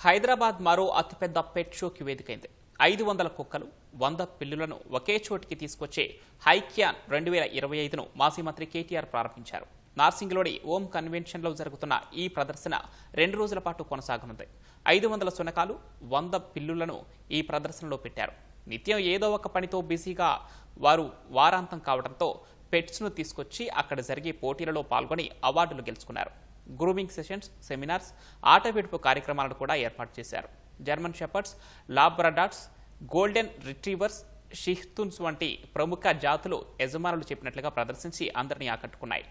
హైదరాబాద్ మరో అతిపెద్ద పెట్ షోకి వేదికైంది. 500 కుక్కలు 100 పిల్లులను ఒకే చోటికి తీసుకొచ్చే హైక్యాన్ 2025ను మాజీ మంత్రి కేటీఆర్ ప్రారంభించారు. నార్సింగ్లోని ఓం కన్వెన్షన్లో జరుగుతున్న ఈ ప్రదర్శన 2 రోజుల పాటు కొనసాగనుంది. 500 శునకాలు 100 పిల్లులను ఈ ప్రదర్శనలో పెట్టారు. నిత్యం ఏదో ఒక పనితో బిజీగా వారు వారాంతం కావడంతో పెట్స్ను తీసుకొచ్చి అక్కడ జరిగే పోటీలలో పాల్గొని అవార్డులు గెలుచుకున్నారు. గ్రూమింగ్ సెషన్స్, సెమినార్స్, ఆట విడుపు కార్యక్రమాలను కూడా ఏర్పాటు చేశారు. జర్మన్ షెపర్డ్స్, లాబ్రడార్స్, గోల్డెన్ రిట్రీవర్స్, షిహ్తున్స్ వంటి ప్రముఖ జాతులు యజమానులు చెప్పినట్లుగా ప్రదర్శించి అందరినీ ఆకట్టుకున్నాయి.